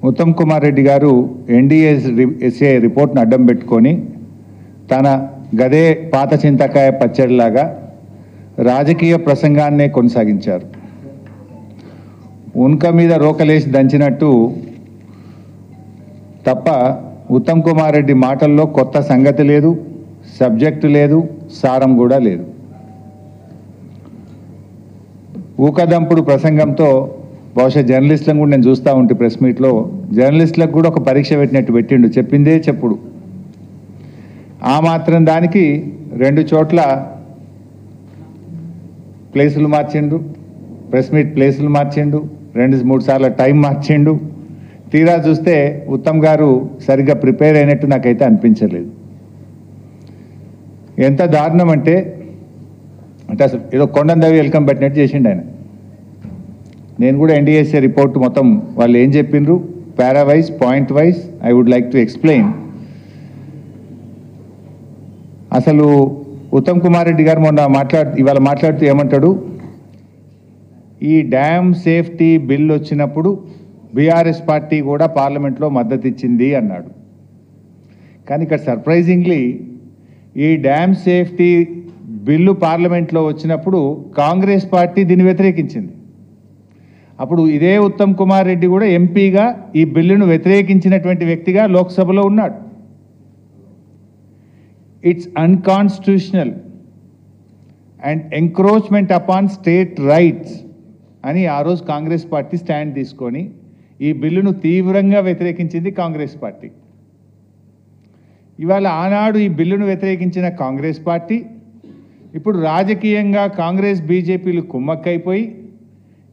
ఉత్తమ్ కుమార్ రెడ్డి గారు ఎన్డీఎస్ఏ రిపోర్ట్ను అడ్డం పెట్టుకొని తన గదే పాత చింతకాయ పచ్చడిలాగా రాజకీయ ప్రసంగాన్నే కొనసాగించారు. ఉన్క మీద రోకలేసి దంచినట్టు తప్ప ఉత్తమ్ కుమార్ రెడ్డి మాటల్లో కొత్త సంగతి లేదు, సబ్జెక్టు లేదు, సారం కూడా లేదు. ఊకదంపుడు ప్రసంగంతో బహుశా జర్నలిస్టులను కూడా నేను చూస్తూ ఉంటే ప్రెస్ మీట్లో జర్నలిస్టులకు కూడా ఒక పరీక్ష పెట్టినట్టు పెట్టిండు. చెప్పిందే చెప్పుడు. ఆ మాత్రం దానికి 2 చోట్ల ప్లేసులు మార్చిండు, ప్రెస్ మీట్ ప్లేసులు మార్చిండు, 2-3 సార్లు టైం మార్చిండు. తీరా చూస్తే ఉత్తమ్ గారు సరిగ్గా ప్రిపేర్ అయినట్టు నాకైతే అనిపించలేదు. ఎంత దారుణం అంటే అసలు ఏదో కొండందవి వెల్కమ్ పెట్టినట్టు చేసిండు ఆయన. నేను కూడా ఎన్డీఎస్ఏ రిపోర్ట్ మొత్తం వాళ్ళు ఏం చెప్పిండ్రు para wise point wise I would like to explain. అసలు ఉత్తమ్ కుమార్ రెడ్డి గారు ఇవాళ మాట్లాడుతూ ఏమంటాడు, ఈ డ్యామ్ సేఫ్టీ బిల్ వచ్చినప్పుడు బీఆర్ఎస్ పార్టీ కూడా పార్లమెంట్లో మద్దతు ఇచ్చింది అన్నాడు. కానీ ఇక్కడ సర్ప్రైజింగ్లీ ఈ డ్యామ్ సేఫ్టీ బిల్లు పార్లమెంట్లో వచ్చినప్పుడు కాంగ్రెస్ పార్టీ దీన్ని వ్యతిరేకించింది. అప్పుడు ఇదే ఉత్తమ్ కుమార్ రెడ్డి కూడా ఎంపీగా ఈ బిల్లును వ్యతిరేకించినటువంటి వ్యక్తిగా లోక్సభలో ఉన్నాడు. It's unconstitutional and encroachment upon state rights అని ఆ రోజు కాంగ్రెస్ పార్టీ స్టాండ్ తీసుకొని ఈ బిల్లును తీవ్రంగా వ్యతిరేకించింది కాంగ్రెస్ పార్టీ. ఇవాళ ఆనాడు ఈ బిల్లును వ్యతిరేకించిన కాంగ్రెస్ పార్టీ ఇప్పుడు రాజకీయంగా కాంగ్రెస్ బీజేపీలు కుమ్మక్కైపోయి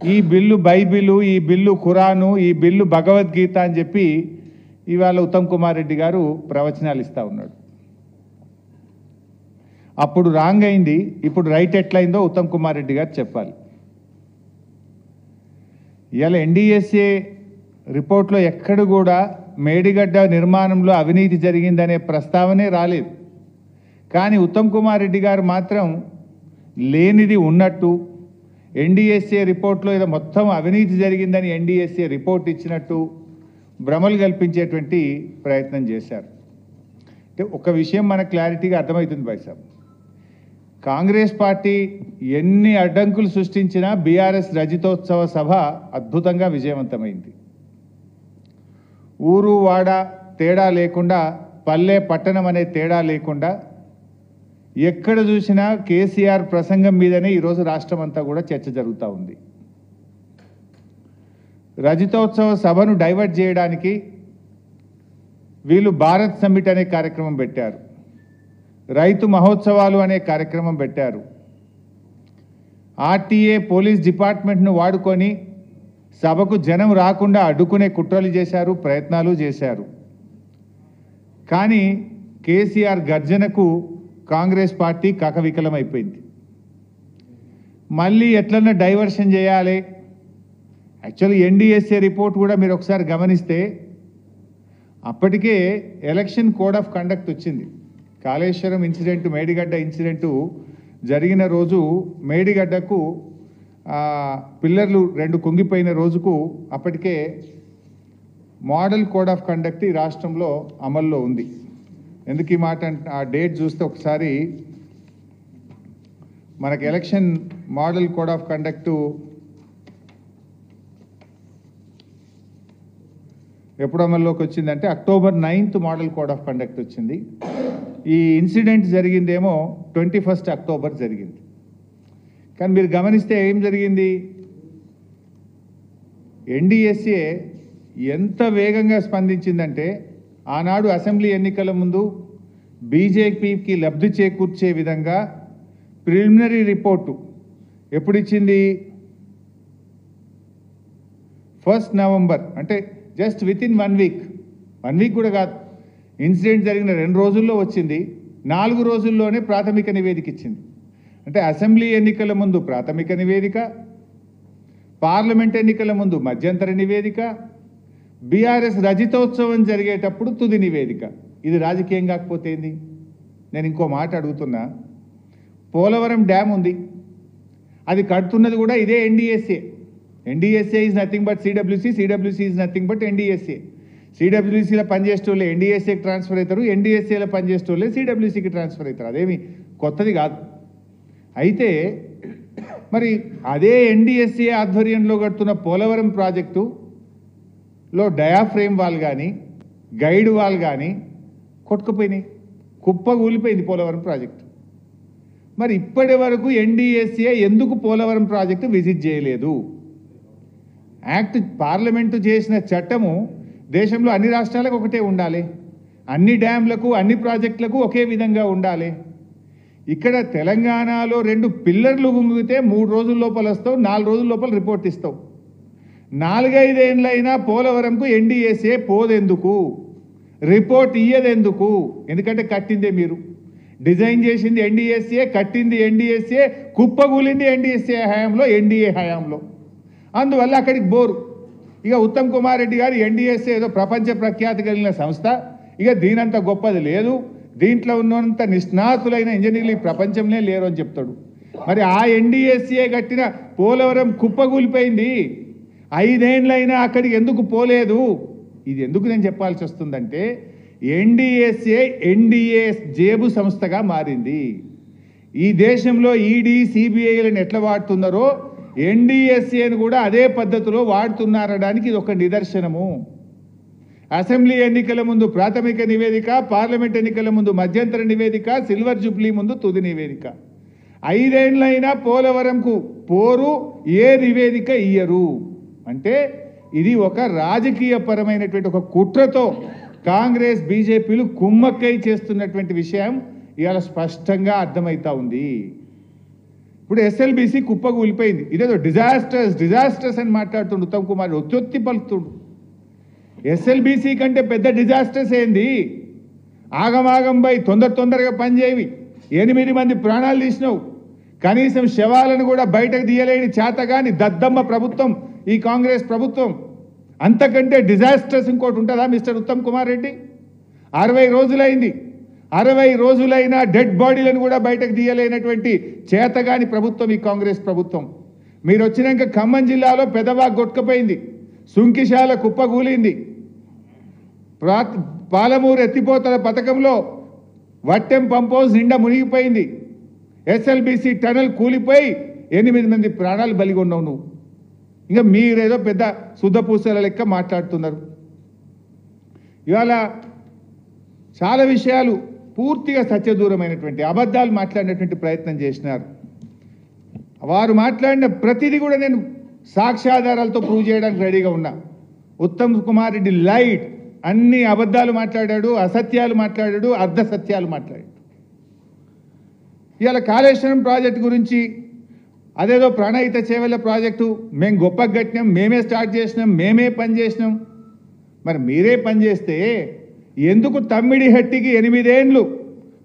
ఈ బిల్లు బైబిలు, ఈ బిల్లు ఖురాను, ఈ బిల్లు భగవద్గీత అని చెప్పి ఇవాళ ఉత్తమ్ కుమార్ రెడ్డి గారు ప్రవచనాలు ఇస్తూ ఉన్నాడు. అప్పుడు రాంగ్ అయింది, ఇప్పుడు రైట్ ఎట్లయిందో ఉత్తమ్ కుమార్ రెడ్డి గారు చెప్పాలి. ఇవాళ ఎన్డీఎస్ఏ రిపోర్ట్లో ఎక్కడ కూడా మేడిగడ్డ నిర్మాణంలో అవినీతి జరిగిందనే ప్రస్తావనే రాలేదు. కానీ ఉత్తమ్ కుమార్ రెడ్డి గారు మాత్రం లేనిది ఉన్నట్టు ఎన్డీఎస్ఏ రిపోర్ట్లో ఏదో మొత్తం అవినీతి జరిగిందని ఎన్డీఎస్ఏ రిపోర్ట్ ఇచ్చినట్టు భ్రమలు కల్పించేటువంటి ప్రయత్నం చేశారు. అంటే ఒక విషయం మనకు క్లారిటీగా అర్థమవుతుంది భాయ్ సాబ్, కాంగ్రెస్ పార్టీ ఎన్ని అడ్డంకులు సృష్టించినా బీఆర్ఎస్ రజతోత్సవ సభ అద్భుతంగా విజయవంతమైంది. ఊరు వాడ తేడా లేకుండా, పల్లె పట్టణం అనే తేడా లేకుండా ఎక్కడ చూసినా కేసీఆర్ ప్రసంగం మీదనే ఈరోజు రాష్ట్రం అంతా కూడా చర్చ జరుగుతూ ఉంది. రజతోత్సవ సభను డైవర్ట్ చేయడానికి వీళ్ళు భారత్ సమ్మిట్ అనే కార్యక్రమం పెట్టారు, రైతు మహోత్సవాలు అనే కార్యక్రమం పెట్టారు, ఆర్టీఏ పోలీస్ డిపార్ట్మెంట్ను వాడుకొని సభకు జనం రాకుండా అడ్డుకునే కుట్రలు చేశారు, ప్రయత్నాలు చేశారు. కానీ కేసీఆర్ గర్జనకు కాంగ్రెస్ పార్టీ కకవికలమైపోయింది. మళ్ళీ ఎట్లన్నా డైవర్షన్ చేయాలి. యాక్చువల్లీ ఎన్డీఎస్ఏ రిపోర్ట్ కూడా మీరు ఒకసారి గమనిస్తే అప్పటికే ఎలక్షన్ కోడ్ ఆఫ్ కండక్ట్ వచ్చింది. కాళేశ్వరం ఇన్సిడెంట్, మేడిగడ్డ ఇన్సిడెంటు జరిగిన రోజు మేడిగడ్డకు పిల్లర్లు 2 కుంగిపోయిన రోజుకు అప్పటికే మోడల్ కోడ్ ఆఫ్ కండక్ట్ ఈ రాష్ట్రంలో అమల్లో ఉంది. ఎందుకు ఈ మాట ఆ డేట్ చూస్తే ఒకసారి మనకు ఎలక్షన్ మోడల్ కోడ్ ఆఫ్ కండక్టు ఎప్పుడు అమల్లోకి వచ్చిందంటే October 9th model code of conduct వచ్చింది. ఈ ఇన్సిడెంట్ జరిగిందేమో 21st అక్టోబర్ జరిగింది. కానీ మీరు గమనిస్తే ఏం జరిగింది, ఎన్డీఎస్ఏ ఎంత వేగంగా స్పందించిందంటే ఆనాడు అసెంబ్లీ ఎన్నికల ముందు బీజేపీకి లబ్ధి చేకూర్చే విధంగా ప్రిలిమినరీ రిపోర్టు ఎప్పుడు ఇచ్చింది, 1st నవంబర్, అంటే జస్ట్ వితిన్ 1 వీక్ కూడా కాదు, ఇన్సిడెంట్ జరిగిన 2 రోజుల్లో వచ్చింది. 4 రోజుల్లోనే ప్రాథమిక నివేదిక ఇచ్చింది. అంటే అసెంబ్లీ ఎన్నికల ముందు ప్రాథమిక నివేదిక, పార్లమెంట్ ఎన్నికల ముందు మధ్యంతర నివేదిక, బీఆర్ఎస్ రజతోత్సవం జరిగేటప్పుడు తుది నివేదిక. ఇది రాజకీయం కాకపోతే ఏంది? నేను ఇంకో మాట అడుగుతున్నా, పోలవరం డ్యామ్ ఉంది, అది కడుతున్నది కూడా ఇదే NDSA. NDSA is nothing but CWC, CWC is nothing but NDSA. సిడబ్ల్యూసీలో పనిచేసేటోళ్ళే ఎన్డీఎస్ఏకి ట్రాన్స్ఫర్ అవుతారు, ఎన్డీఎస్ఏలో పనిచేసేటోళ్ళే సిడబ్ల్యూసీకి ట్రాన్స్ఫర్ అవుతారు. అదేమి కొత్తది కాదు. అయితే మరి అదే ఎన్డీఎస్ఏ ఆధ్వర్యంలో కడుతున్న పోలవరం ప్రాజెక్టులో డయాఫ్రేమ్ వాల్ కానీ గైడ్ వాల్ కానీ కొట్టుకుపోయినాయి, కుప్పగూలిపోయింది పోలవరం ప్రాజెక్టు. మరి ఇప్పటి వరకు ఎన్డీఎస్ఏ ఎందుకు పోలవరం ప్రాజెక్టు విజిట్ చేయలేదు? యాక్ట్ పార్లమెంటు చేసిన చట్టము దేశంలో అన్ని రాష్ట్రాలకు ఒకటే ఉండాలి, అన్ని డ్యామ్లకు అన్ని ప్రాజెక్టులకు ఒకే విధంగా ఉండాలి. ఇక్కడ తెలంగాణలో 2 పిల్లర్లు గుంగితే 3 రోజుల లోపల వస్తావు, 4 రోజుల లోపల రిపోర్ట్ ఇస్తావు. 4-5 ఏళ్ళైనా పోలవరంకు ఎన్డీఎస్ఏ పోదెందుకు, రిపోర్ట్ ఇయ్యదెందుకు? ఎందుకంటే కట్టిందే మీరు, డిజైన్ చేసింది ఎన్డీఎస్ఏ, కట్టింది ఎన్డీఎస్ఏ, కుప్పగూలింది ఎన్డీఎస్ఏ హయాంలో, ఎన్డీఏ హయాంలో. అందువల్ల అక్కడికి బోరు. ఇక ఉత్తమ్ కుమార్ రెడ్డి గారు ఎన్డీఎస్ఏ ఏదో ప్రపంచ ప్రఖ్యాతి కలిగిన సంస్థ, ఇక దీనంత గొప్పది లేదు, దీంట్లో ఉన్నంత నిష్ణాతులైన ఇంజనీర్లు ఈ ప్రపంచంలో లేరు అని చెప్తాడు. మరి ఆ ఎన్డీఎస్ఏ కట్టిన పోలవరం కుప్పగూలిపోయింది, 5 ఏళ్ళైనా అక్కడికి ఎందుకు పోలేదు? ఇది ఎందుకు నేను చెప్పాల్సి వస్తుందంటే ఎన్డీఎస్ఏ ఎన్డీఏ జేబు సంస్థగా మారింది. ఈ దేశంలో ఈడీ సిబిఐలను ఎట్లా వాడుతున్నారో ఎన్డీఎస్ఏను కూడా అదే పద్ధతిలో వాడుతున్నారనడానికి ఇది ఒక నిదర్శనము. అసెంబ్లీ ఎన్నికల ముందు ప్రాథమిక నివేదిక, పార్లమెంట్ ఎన్నికల ముందు మధ్యంతర నివేదిక, సిల్వర్ జూబ్లీ ముందు తుది నివేదిక. 5 ఏళ్ళైనా పోలవరంకు పోరు, ఏ నివేదిక ఇయ్యరు. అంటే ఇది ఒక రాజకీయపరమైనటువంటి ఒక కుట్రతో కాంగ్రెస్ బీజేపీలు కుమ్మక్కై చేస్తున్నటువంటి విషయం ఇవాళ స్పష్టంగా అర్థమవుతా ఉంది. ఇప్పుడు ఎస్ఎల్బీసీ కుప్పగూలిపోయింది, ఇదేదో డిజాస్టర్స్ అని మాట్లాడుతుండు ఉత్తమ్ కుమార్, ఒత్తి పలుకుతుండు. ఎస్ఎల్బీసీ కంటే పెద్ద డిజాస్టర్స్ ఏంది? ఆగమాగం పోయి తొందరగా పనిచేయవి, 8 మంది ప్రాణాలు తీసినావు, కనీసం శవాలను కూడా బయటకు తీయలేని చేతగాని దద్దమ్మ ప్రభుత్వం ఈ కాంగ్రెస్ ప్రభుత్వం. అంతకంటే డిజాస్టర్స్ ఇంకోటి ఉంటుందా మిస్టర్ ఉత్తమ్ కుమార్ రెడ్డి? 60 రోజులైంది, 60 రోజులైనా డెడ్ బాడీలను కూడా బయటకు తీయలేనటువంటి చేతగాని ప్రభుత్వం ఈ కాంగ్రెస్ ప్రభుత్వం. మీరు వచ్చినాక ఖమ్మం జిల్లాలో పెదవాగ్ కొట్టుకుపోయింది, సుంకిశాల కుప్పగూలింది, పాలమూరు ఎత్తిపోతల పథకంలో వట్టెం పంపోజ్ నిండా మునిగిపోయింది, ఎస్ఎల్బీసీ టనల్ కూలిపోయి 8 మంది ప్రాణాలు బలిగొన్నావు నువ్వు. ఇంకా మీరేదో పెద్ద శుద్ధపూసల లెక్క మాట్లాడుతున్నారు. ఇవాళ చాలా విషయాలు పూర్తిగా సత్యదూరమైనటువంటి అబద్ధాలు మాట్లాడినటువంటి ప్రయత్నం చేసినారు. వారు మాట్లాడిన ప్రతిదీ కూడా నేను సాక్ష్యాధారాలతో ప్రూవ్ చేయడానికి రెడీగా ఉన్నా. ఉత్తమ్ కుమార్ రెడ్డి లైట్ అన్ని అబద్ధాలు మాట్లాడాడు, అసత్యాలు మాట్లాడాడు, అర్ధసత్యాలు మాట్లాడాడు. ఇవాళ కాళేశ్వరం ప్రాజెక్టు గురించి అదేదో ప్రాణహిత చేవెళ్ళ ప్రాజెక్టు మేము గొప్పగా కట్టినాం, మేమే స్టార్ట్ చేసినాం, మేమే పని చేసినాం. మరి మీరే పని చేస్తే ఎందుకు తమ్మిడిహట్టికి 8 ఏళ్ళు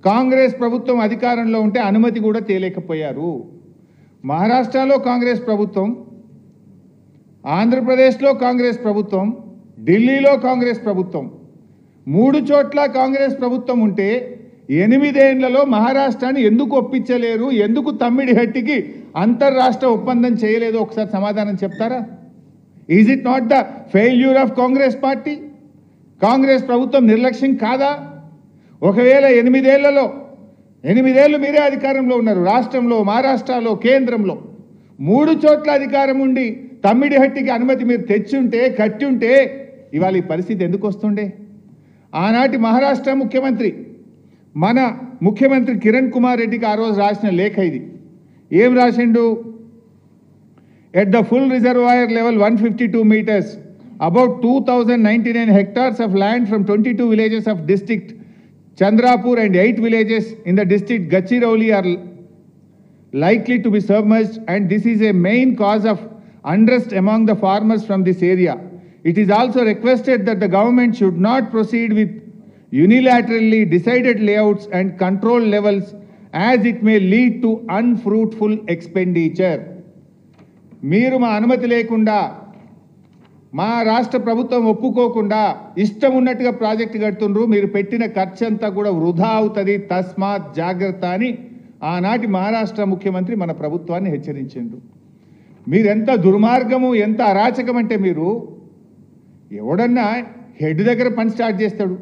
కాంగ్రెస్ ప్రభుత్వం అధికారంలో ఉంటే అనుమతి కూడా తేలేకపోయారు? మహారాష్ట్రలో కాంగ్రెస్ ప్రభుత్వం, ఆంధ్రప్రదేశ్లో కాంగ్రెస్ ప్రభుత్వం, ఢిల్లీలో కాంగ్రెస్ ప్రభుత్వం, 3 చోట్ల కాంగ్రెస్ ప్రభుత్వం ఉంటే 8 ఏళ్లలో మహారాష్ట్రాన్ని ఎందుకు ఒప్పించలేరు? ఎందుకు తమ్మిడిహట్టికి అంతర్రాష్ట్ర ఒప్పందం చేయలేదు? ఒకసారి సమాధానం చెప్తారా? Is it not the failure of Congress party? Congress ప్రభుత్వం నిర్లక్ష్యం కాదా? ఒకవేళ 8 ఏళ్లలో 8 ఏళ్ళు మీరే అధికారంలో ఉన్నారు, రాష్ట్రంలో, మహారాష్ట్రలో, కేంద్రంలో 3 చోట్ల అధికారం ఉండి తమ్మిడిహట్టికి అనుమతి మీరు తెచ్చుంటే, కట్టి ఉంటే ఇవాళ ఈ పరిస్థితి ఎందుకు వస్తుండే? ఆనాటి మహారాష్ట్ర ముఖ్యమంత్రి మన ముఖ్యమంత్రి కిరణ్ కుమార్ రెడ్డికి ఆ రోజు రాసిన లేఖ ఇది. ఏం రాసిండు? At the full reservoir level 152 meters, about 2099 hectares of land from 22 villages of district Chandrapur and 8 villages in the district Gadchiroli are likely to be submerged, and this is a main cause of unrest among the farmers from this area. It is also requested that the government should not proceed with unilaterally decided layouts and control levels, as it may lead to unfruitful expenditure. మీరు మా అనుమతి లేకుండా, మా రాష్ట్ర ప్రభుత్వం ఒప్పుకోకుండా ఇష్టం ఉన్నట్టుగా ప్రాజెక్టు కడుతుండ్రు, మీరు పెట్టిన ఖర్చు అంతా కూడా వృధా అవుతుంది, తస్మాత్ జాగ్రత్త అని ఆనాటి మహారాష్ట్ర ముఖ్యమంత్రి మన ప్రభుత్వాన్ని హెచ్చరించిండు. మీరెంత దుర్మార్గము, ఎంత అరాచకం అంటే మీరు ఎవడన్నా హెడ్ దగ్గర పని స్టార్ట్ చేస్తాడు,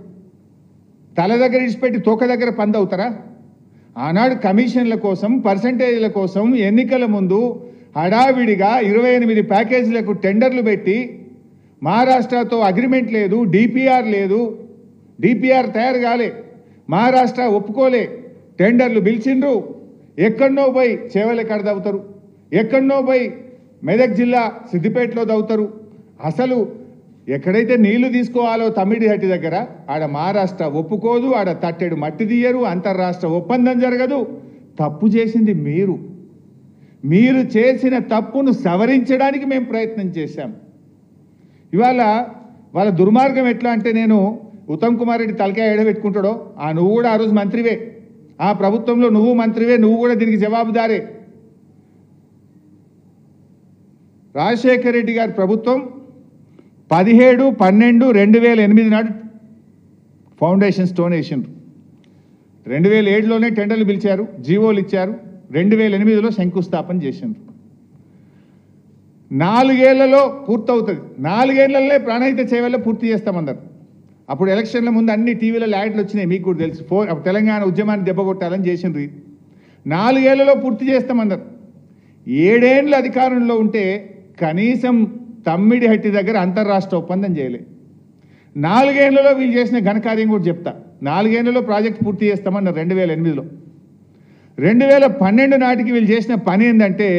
తల దగ్గర ఇడిచిపెట్టి తోక దగ్గర పంది అవుతారా? ఆనాడు కమిషన్ల కోసం, పర్సంటేజ్ల కోసం ఎన్నికల ముందు హడావిడిగా 28 ప్యాకేజీలకు టెండర్లు పెట్టి మహారాష్ట్రతో అగ్రిమెంట్ లేదు, డిపిఆర్ లేదు, డిపిఆర్ తయారు కాలే, మహారాష్ట్ర ఒప్పుకోలే, టెండర్లు పిలిచిండ్రు. ఎక్కడనో పోయి చేవల కాడ దవుతారు, ఎక్కడనో పోయి మెదక్ జిల్లా సిద్దిపేటలో దవుతారు. అసలు ఎక్కడైతే నీళ్లు తీసుకోవాలో తమ్మిడిహట్టి దగ్గర ఆడ మహారాష్ట్ర ఒప్పుకోదు, ఆడ తట్టెడు మట్టి తీయరు, అంతర్రాష్ట్ర ఒప్పందం జరగదు. తప్పు చేసింది మీరు. మీరు చేసిన తప్పును సవరించడానికి మేము ప్రయత్నం చేశాం. ఇవాళ వాళ్ళ దుర్మార్గం ఎట్లా అంటే, నేను ఉత్తమ్ కుమార్ రెడ్డి తలకాయ ఎడబెట్టుకుంటాడో, నువ్వు కూడా ఆ రోజు మంత్రివే, ఆ ప్రభుత్వంలో నువ్వు మంత్రివే, నువ్వు కూడా దీనికి జవాబుదారే. రాజశేఖర రెడ్డి గారి ప్రభుత్వం 17/12/2008 నాడు ఫౌండేషన్ స్టోన్ వేసిండ్రు. 2007లోనే టెండర్లు పిలిచారు, జీవోలు ఇచ్చారు, 2008లో శంకుస్థాపన చేసిండ్రు. 4 ఏళ్లలో పూర్తవుతుంది. 4 ఏళ్లలోనే ప్రాణహిత సేవల్లో పూర్తి చేస్తామన్నారు. అప్పుడు ఎలక్షన్ల ముందు అన్ని టీవీలలో యాడ్లు వచ్చినాయి, మీకు కూడా తెలుసు. తెలంగాణ ఉద్యమాన్ని దెబ్బకొట్టాలని చేసిండ్రు. 4 ఏళ్లలో పూర్తి చేస్తామన్నారు. 7 ఏళ్ళు అధికారంలో ఉంటే కనీసం తమ్మిడిహట్టి దగ్గర అంతర్రాష్ట్ర ఒప్పందం చేయలే. 4 ఏళ్లలో వీళ్ళు చేసిన ఘనకార్యం కూడా చెప్తా. 4 ఏళ్లలో ప్రాజెక్ట్ పూర్తి చేస్తామన్నారు 2008లో. 2012 నాటికి వీళ్ళు చేసిన పని ఏంటంటే,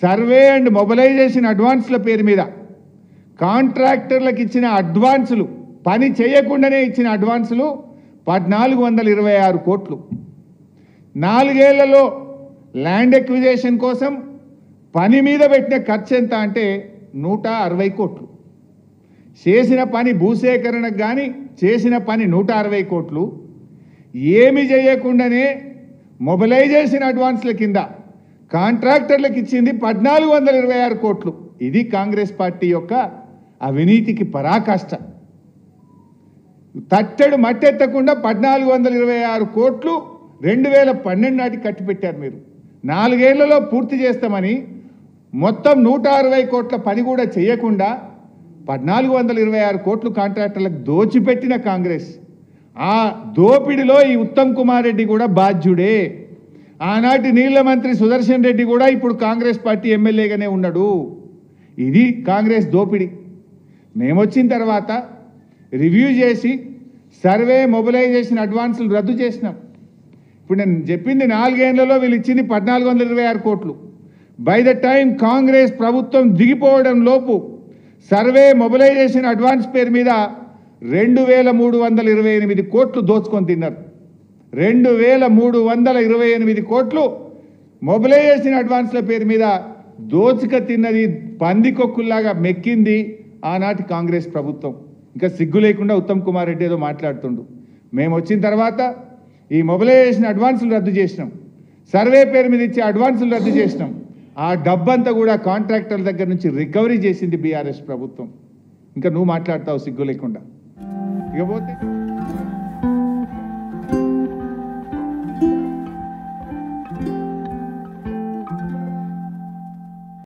సర్వే అండ్ మొబిలైజేషన్ అడ్వాన్స్ల పేరు మీద కాంట్రాక్టర్లకు ఇచ్చిన అడ్వాన్సులు, పని చేయకుండానే ఇచ్చిన అడ్వాన్సులు 1426 కోట్లు. 4 ఏళ్లలో ల్యాండ్ ఎక్విజేషన్ కోసం పని మీద పెట్టిన ఖర్చు ఎంత అంటే 160 కోట్లు. చేసిన పని భూసేకరణకు కానీ చేసిన పని 160 కోట్లు. ఏమి చేయకుండానే మొబిలైజేషన్ అడ్వాన్స్ల కింద కాంట్రాక్టర్లకు ఇచ్చింది 1426 కోట్లు. ఇది కాంగ్రెస్ పార్టీ యొక్క అవినీతికి పరాకాష్ట. తట్టెడు మట్టెత్తకుండా 1426 కోట్లు 2012 నాటికి కట్టిపెట్టారు మీరు. 4 ఏళ్లలో పూర్తి చేస్తామని మొత్తం 160 కోట్ల పని కూడా చేయకుండా 1426 కోట్లు కాంట్రాక్టర్లకు దోచిపెట్టిన కాంగ్రెస్. ఆ దోపిడిలో ఈ ఉత్తమ్ కుమార్ రెడ్డి కూడా బాధ్యుడే. ఆనాటి నీళ్ల మంత్రి సుదర్శన్ రెడ్డి కూడా ఇప్పుడు కాంగ్రెస్ పార్టీ ఎమ్మెల్యేగానే ఉన్నాడు. ఇది కాంగ్రెస్ దోపిడి. మేమొచ్చిన తర్వాత రివ్యూ చేసి సర్వే మొబిలైజేషన్ అడ్వాన్సులు రద్దు చేసినాం. ఇప్పుడు నేను చెప్పింది 4 ఏళ్లలో వీళ్ళు ఇచ్చింది 1426 కోట్లు. బై ద టైం కాంగ్రెస్ ప్రభుత్వం దిగిపోవడం లోపు సర్వే మొబిలైజేషన్ అడ్వాన్స్ పేరు మీద 2328 కోట్లు దోచుకొని తిన్నారు. 2328 కోట్లు మొబిలైజేషన్ అడ్వాన్స్ల పేరు మీద దోచుక తిన్నది. పందికొక్కుల్లాగా మెక్కింది ఆనాటి కాంగ్రెస్ ప్రభుత్వం. ఇంకా సిగ్గు లేకుండా ఉత్తమ్ కుమార్ రెడ్డి ఏదో మాట్లాడుతుండు. మేము వచ్చిన తర్వాత ఈ మొబిలైజేషన్ అడ్వాన్సులు రద్దు చేసినాం, సర్వే పేరు మీద ఇచ్చే అడ్వాన్సులు రద్దు చేసినాం. ఆ డబ్బంతా కూడా కాంట్రాక్టర్ల దగ్గర నుంచి రికవరీ చేసింది బీఆర్ఎస్ ప్రభుత్వం. ఇంకా నువ్వు మాట్లాడతావు సిగ్గు లేకుండా. ఇకపోతే